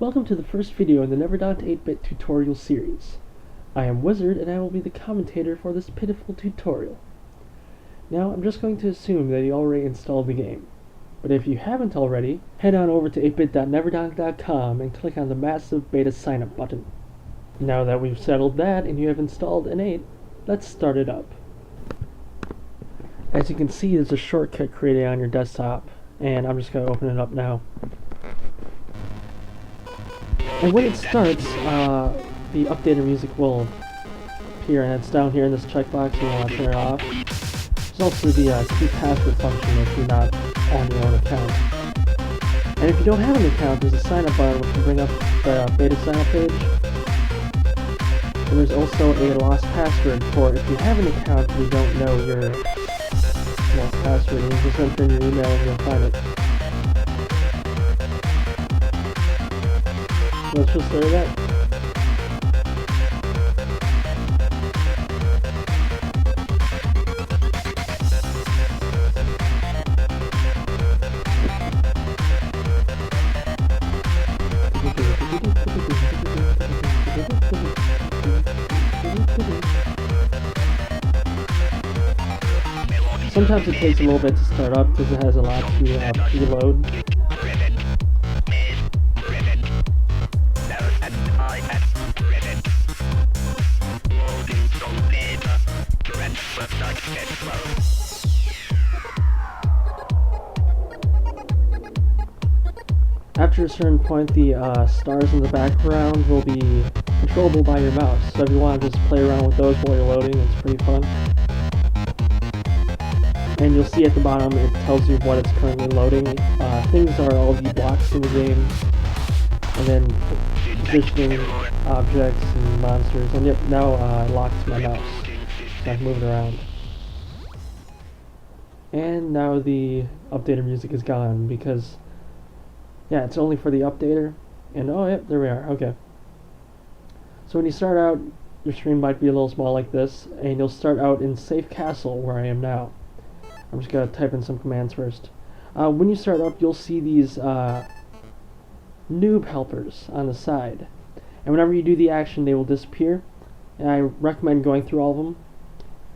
Welcome to the first video in the Neverdaunt 8-bit tutorial series. I am Wizard and I will be the commentator for this pitiful tutorial. Now I'm just going to assume that you already installed the game. But if you haven't already, head on over to 8bit.neverdaunt.com and click on the massive beta sign up button. Now that we've settled that and you have installed an 8, let's start it up. As you can see, there's a shortcut created on your desktop, and I'm just going to open it up now. And when it starts, the updated music will appear, and it's down here in this checkbox, so you want to turn it off. There's also the keep password function if you're not on your own account. And if you don't have an account, there's a sign up button which will bring up the beta sign up page. And there's also a lost password for if you have an account and you don't know your lost password, and you just enter in your email and you'll find it. Let's just start that. Sometimes it takes a little bit to start up because it has a lot to preload. After a certain point, the stars in the background will be controllable by your mouse, so if you want to just play around with those while you're loading, it's pretty fun. And you'll see at the bottom it tells you what it's currently loading. Things are all the blocks in the game, and then positioning objects and monsters, and yep, now I locked my mouse, so I can move it around. And now the updated music is gone because, yeah, it's only for the updater, and oh yep, there we are, okay. So when you start out, your screen might be a little small like this, and you'll start out in Safe Castle, where I am now. I'm just going to type in some commands first. When you start up, you'll see these noob helpers on the side. And whenever you do the action, they will disappear. And I recommend going through all of them.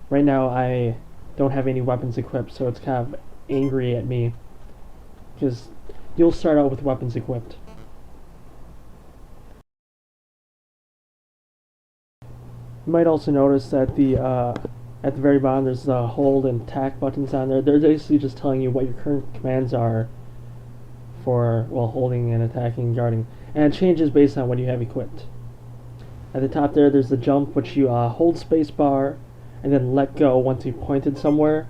Right now, I don't have any weapons equipped, so it's kind of angry at me. Because you'll start out with weapons equipped. You might also notice that at the very bottom there's the hold and attack buttons on there. They're basically just telling you what your current commands are for, well, holding and attacking and guarding. And it changes based on what you have equipped. At the top there's the jump, which you hold spacebar and then let go once you've pointed somewhere.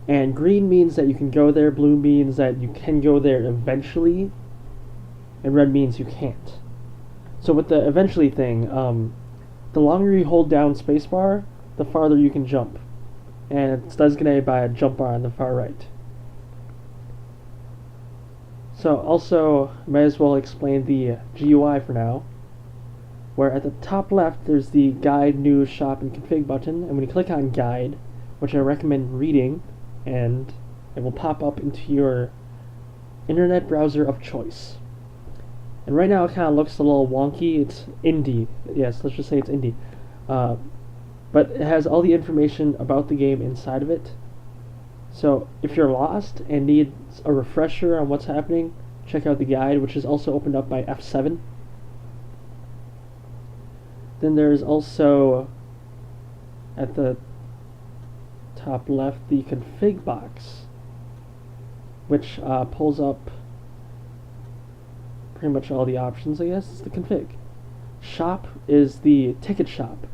And green means that you can go there, blue means that you can go there eventually, and red means you can't. So with the eventually thing, the longer you hold down spacebar, the farther you can jump. And it's designated by a jump bar on the far right. So also, might as well explain the GUI for now, where at the top left there's the Guide, News, Shop, and Config button, and when you click on Guide, which I recommend reading, and it will pop up into your internet browser of choice. And right now it kind of looks a little wonky. It's indie. Yes, let's just say it's indie. But it has all the information about the game inside of it. So if you're lost and need a refresher on what's happening, check out the guide, which is also opened up by F7. Then there's also, at the top left, the config box, which pulls up pretty much all the options, I guess. It's the config. Shop is the ticket shop.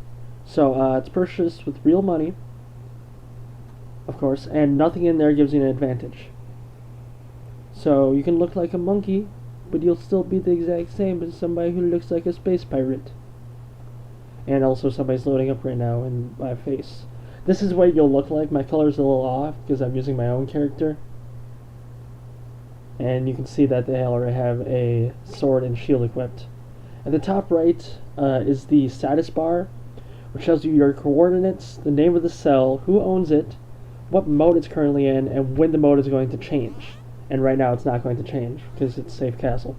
So it's purchased with real money, of course, and nothing in there gives you an advantage. So you can look like a monkey, but you'll still be the exact same as somebody who looks like a space pirate. And also somebody's loading up right now in my face. This is what you'll look like. My color's a little off because I'm using my own character. And you can see that they already have a sword and shield equipped. At the top right is the status bar, which tells you your coordinates, the name of the cell, who owns it, what mode it's currently in, and when the mode is going to change. And right now it's not going to change because it's Safe Castle.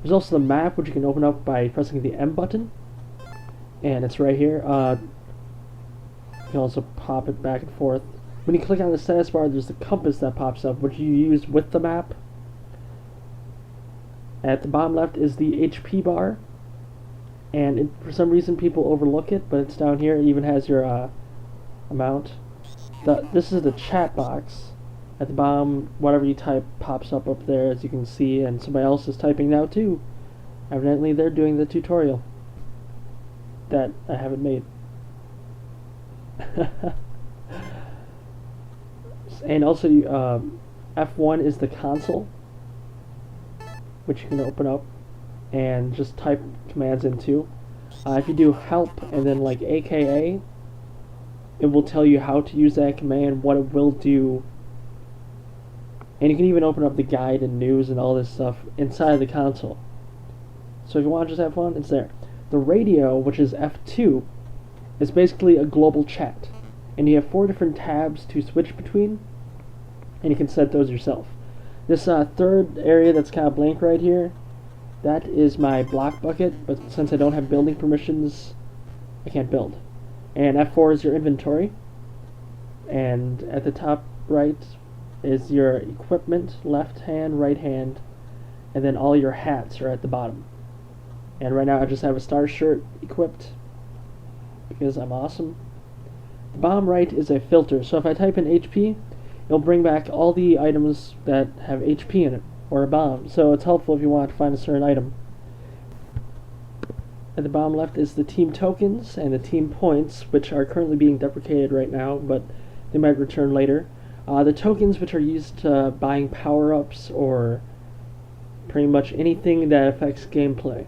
There's also the map, which you can open up by pressing the M button, and it's right here. You can also pop it back and forth. When you click on the status bar, there's the compass that pops up, which you use with the map. At the bottom left is the HP bar, and for some reason people overlook it, but it's down here. It even has your amount. This is the chat box. At the bottom, whatever you type pops up there, as you can see, and somebody else is typing now too. Evidently they're doing the tutorial that I haven't made. And also F1 is the console, which you can open up and just type commands into. If you do help and then like AKA, it will tell you how to use that command, what it will do, and you can even open up the guide and news and all this stuff inside of the console. So if you want to just have fun, it's there. The radio, which is F2, is basically a global chat, and you have 4 different tabs to switch between, and you can set those yourself. This third area that's kind of blank right here, that is my block bucket, but since I don't have building permissions, I can't build. And F4 is your inventory, and at the top right is your equipment, left hand, right hand, and then all your hats are at the bottom. And right now I just have a star shirt equipped because I'm awesome. The bottom right is a filter, so if I type in HP, it'll bring back all the items that have HP in it, or a bomb, so it's helpful if you want to find a certain item. At the bottom left is the team tokens and the team points, which are currently being deprecated right now, but they might return later. The tokens, which are used to buying power-ups or pretty much anything that affects gameplay.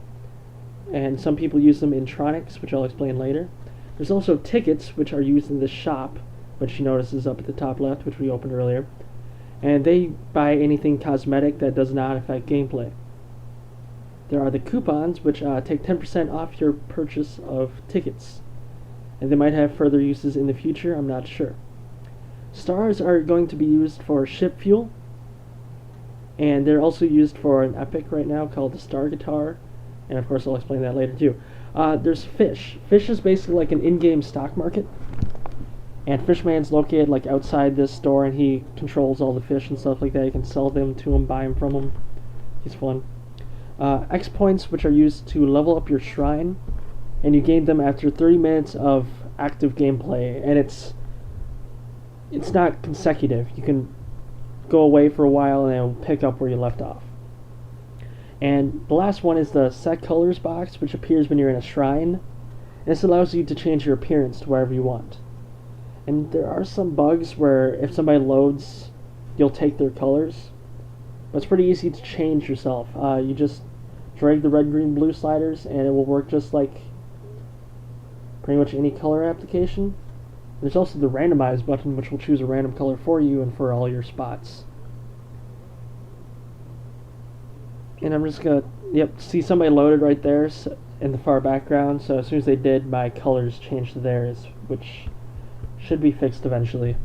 And some people use them in Tronics, which I'll explain later. There's also tickets, which are used in the shop, which you notice is up at the top left, which we opened earlier. And they buy anything cosmetic that does not affect gameplay. There are the coupons, which take 10% off your purchase of tickets. And they might have further uses in the future, I'm not sure. Stars are going to be used for ship fuel, and they're also used for an epic right now called the Star Guitar, and of course I'll explain that later too. There's fish. Fish is basically like an in-game stock market, and Fishman's located like outside this store, and he controls all the fish and stuff like that. You can sell them to him, buy them from him. He's fun. X points, which are used to level up your shrine, and you gain them after 30 minutes of active gameplay, and it's not consecutive. You can go away for a while and then pick up where you left off. And the last one is the set colors box, which appears when you're in a shrine, and this allows you to change your appearance to wherever you want. And there are some bugs where if somebody loads, you'll take their colors, but it's pretty easy to change yourself. You just drag the red, green, blue sliders and it will work just like pretty much any color application. There's also the randomize button, which will choose a random color for you and for all your spots. And I'm just gonna, see somebody loaded right there in the far background, so as soon as they did, my colors changed to theirs, which should be fixed eventually.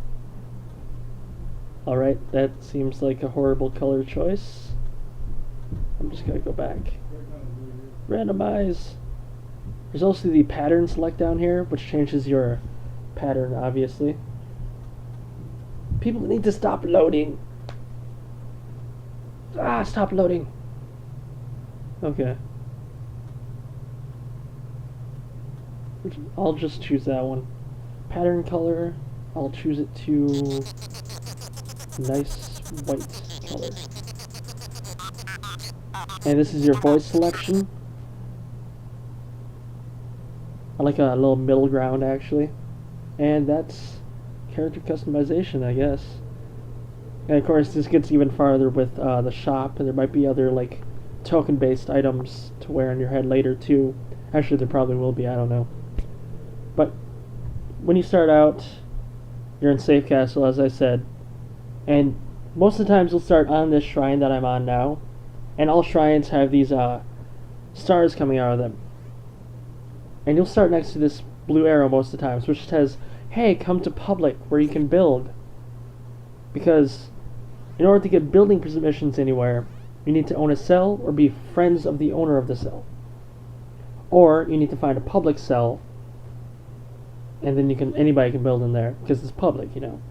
Alright, that seems like a horrible color choice. I'm just gonna go back. Randomize! There's also the pattern select down here, which changes your pattern, obviously. People need to stop loading. Stop loading. Okay. I'll just choose that one. Pattern color, I'll choose it to nice white color. And this is your voice selection. I like a little middle ground, actually. And that's character customization, I guess. And of course, this gets even farther with the shop, and there might be other like token-based items to wear on your head later too. Actually, there probably will be. I don't know. But when you start out, you're in Safe Castle, as I said, and most of the times you'll start on this shrine that I'm on now, and all shrines have these stars coming out of them. And you'll start next to this blue arrow most of the times, which says, "Hey, come to public where you can build." Because in order to get building permissions anywhere, You need to own a cell or be friends of the owner of the cell. Or you need to find a public cell, and then anybody can build in there because it's public, you know.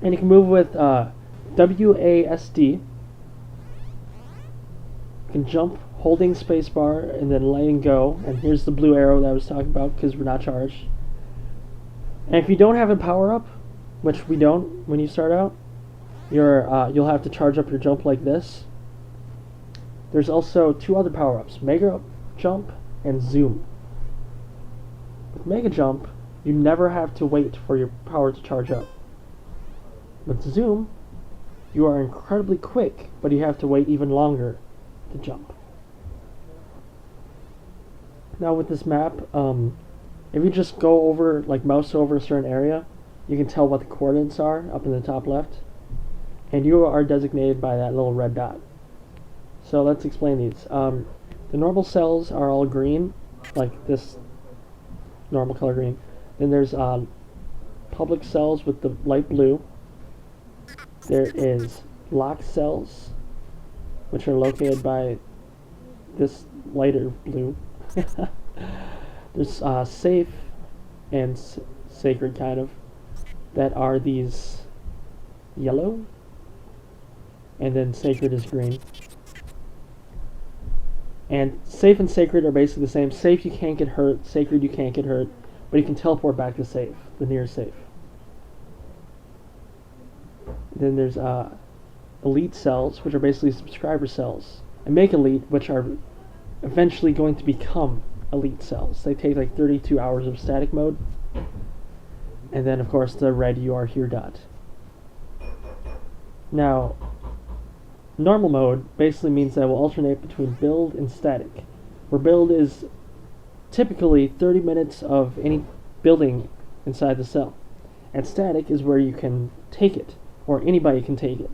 And you can move with WASD. You can jump holding spacebar and then letting go. And here's the blue arrow that I was talking about because we're not charged. And if you don't have a power up, which we don't when you start out, you'll have to charge up your jump like this. There's also two other power ups: Mega Jump and Zoom. With Mega Jump, you never have to wait for your power to charge up. With Zoom, you are incredibly quick, but you have to wait even longer to jump. Now with this map, if you just go over, like mouse over a certain area, you can tell what the coordinates are up in the top left. And you are designated by that little red dot. So let's explain these. The normal cells are all green, like this normal color green. Then there's public cells with the light blue. There is locked cells, which are located by this lighter blue. There's safe and sacred, kind of, that are these yellow, and then sacred is green. And safe and sacred are basically the same. Safe, you can't get hurt. Sacred, you can't get hurt, but you can teleport back to safe, the nearest safe. Then there's elite cells, which are basically subscriber cells, and make elite, which are eventually going to become elite cells. They take like 32 hours of static mode. And then of course the red "you are here" dot. Now, normal mode basically means that it will alternate between build and static, where build is typically 30 minutes of any building inside the cell, and static is where you can take it, or anybody can take it,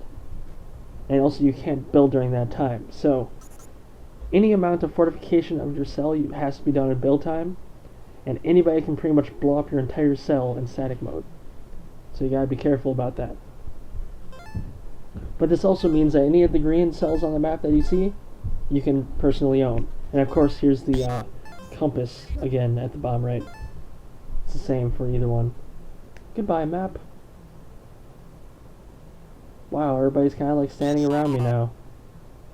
and also you can't build during that time. So any amount of fortification of your cell has to be done in build time, and anybody can pretty much blow up your entire cell in static mode. So you gotta be careful about that. But this also means that any of the green cells on the map that you see, you can personally own. And of course, here's the compass again at the bottom right. It's the same for either one. Goodbye, map. Wow, everybody's kind of like standing around me now.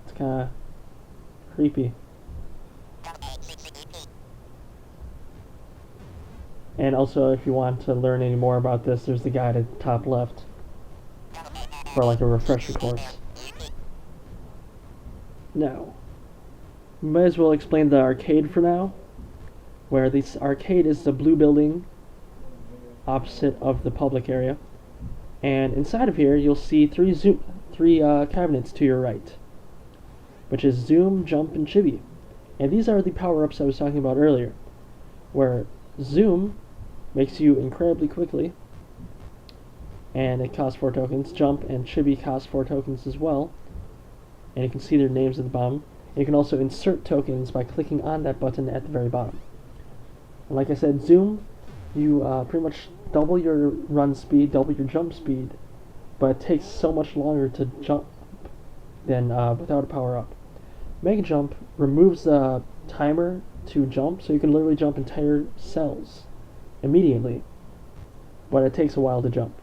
It's kind of creepy. And also, if you want to learn any more about this, there's the guide at the top left for like a refresher course. Now, we might as well explain the arcade for now, where this arcade is the blue building opposite of the public area. And inside of here, you'll see three cabinets to your right, which is Zoom, Jump, and Chibi. And these are the power-ups I was talking about earlier, where Zoom makes you incredibly quickly, and it costs 4 tokens. Jump and Chibi cost 4 tokens as well, and you can see their names at the bottom. And you can also insert tokens by clicking on that button at the very bottom. And like I said, Zoom, you pretty much double your run speed, double your jump speed, but it takes so much longer to jump than without a power-up. Mega Jump removes the timer to jump, so you can literally jump entire cells immediately, but it takes a while to jump.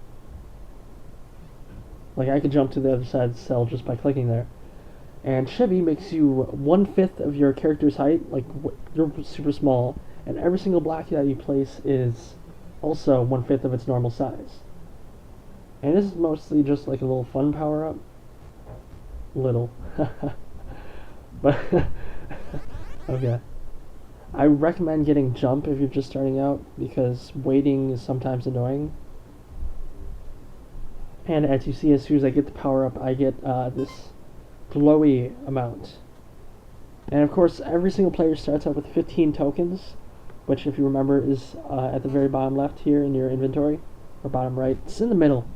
Like, I could jump to the other side of the cell just by clicking there. And Chibi makes you 1/5 of your character's height, like you're super small, and every single block that you place is also 1/5 of its normal size. And this is mostly just like a little fun power-up. Little. But, okay. I recommend getting Jump if you're just starting out, because waiting is sometimes annoying. And as you see, as soon as I get the power-up, I get this glowy amount. And of course, every single player starts out with 15 tokens, which, if you remember, is at the very bottom left here in your inventory, or bottom right. It's in the middle.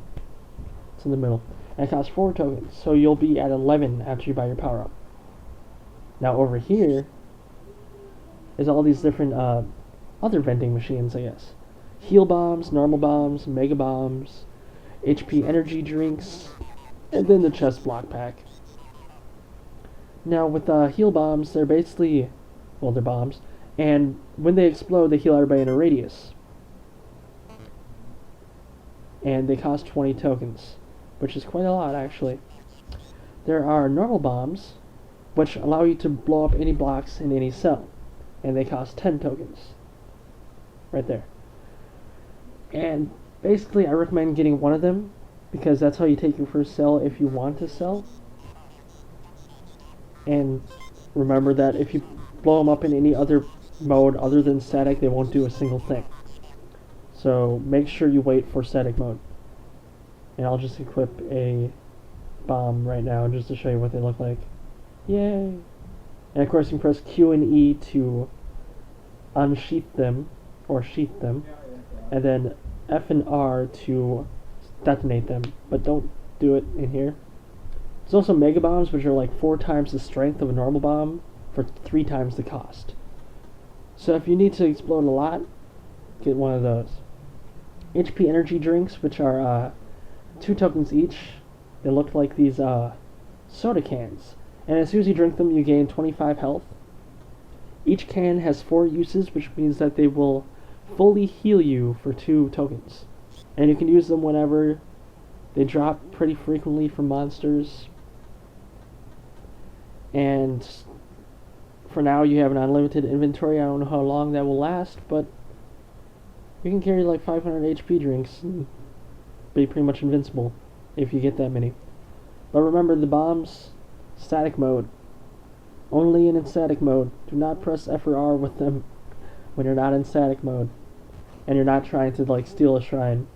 It's in the middle. And it costs 4 tokens, so you'll be at 11 after you buy your power-up. Now over here is all these different other vending machines, I guess. Heal bombs, normal bombs, mega bombs, HP energy drinks, and then the chest block pack. Now with heal bombs, they're basically, well, they're bombs, and when they explode, they heal everybody in a radius, and they cost 20 tokens, which is quite a lot actually. There are normal bombs, which allow you to blow up any blocks in any cell, and they cost 10 tokens. Right there. And basically, I recommend getting one of them because that's how you take your first cell if you want to sell. And remember that if you blow them up in any other mode other than static, they won't do a single thing. So make sure you wait for static mode. And I'll just equip a bomb right now just to show you what they look like. Yay! And of course you can press Q and E to unsheath them, or sheath them, and then F and R to detonate them, but don't do it in here. There's also mega bombs, which are like 4 times the strength of a normal bomb for 3 times the cost. So if you need to explode a lot, get one of those. HP energy drinks, which are 2 tokens each. They look like these soda cans, and as soon as you drink them, you gain 25 health. Each can has 4 uses, which means that they will fully heal you for 2 tokens. And you can use them whenever. They drop pretty frequently from monsters. And for now you have an unlimited inventory. I don't know how long that will last, but you can carry like 500 HP drinks and be pretty much invincible if you get that many. But remember, the bombs, static mode. Only in static mode. Do not press F or R with them when you're not in static mode and you're not trying to like steal a shrine.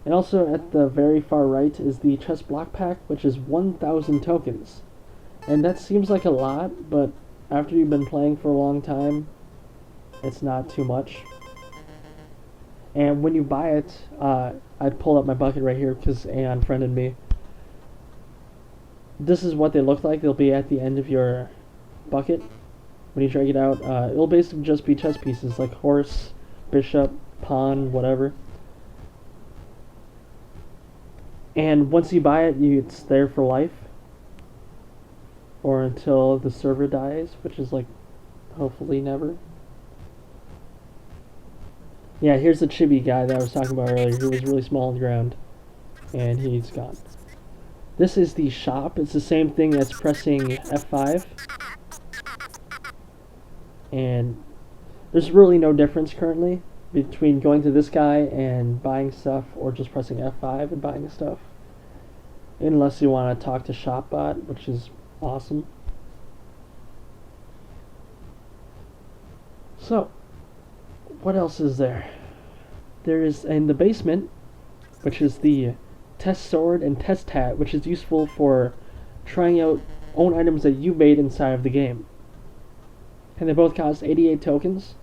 And also at the very far right is the chest block pack, which is 1,000 tokens. And that seems like a lot, but after you've been playing for a long time, it's not too much. And when you buy it, I'd pull up my bucket right here because Aeon friended me. This is what they look like. They'll be at the end of your bucket. When you drag it out, it'll basically just be chess pieces like horse, bishop, pawn, whatever. And once you buy it, it's there for life. Or until the server dies, which is like, hopefully never. Yeah, here's the chibi guy that I was talking about earlier. He was really small on the ground. And he's gone. This is the shop. It's the same thing as pressing F5. And there's really no difference currently between going to this guy and buying stuff or just pressing F5 and buying stuff. Unless you want to talk to ShopBot, which is awesome. So, what else is there? There is in the basement, which is the test sword and test hat, which is useful for trying out own items that you made inside of the game. And they both cost 88 tokens.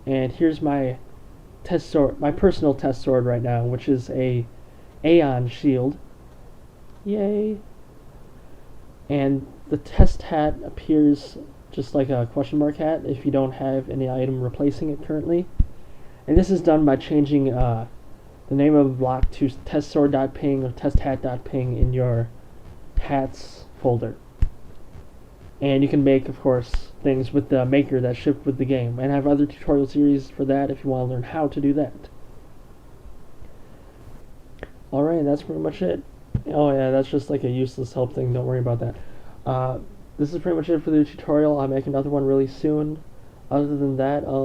And here's my test sword, my personal test sword right now, which is a Aeon shield. Yay! And the test hat appears just like a question mark hat if you don't have any item replacing it currently. And this is done by changing the name of the block to testsword.ping or testhat.ping in your hats folder. And you can make, of course, things with the maker that shipped with the game. And I have other tutorial series for that if you want to learn how to do that. Alright, that's pretty much it. Oh yeah, that's just like a useless help thing, don't worry about that. This is pretty much it for the tutorial. I'll make another one really soon. Other than that, I'll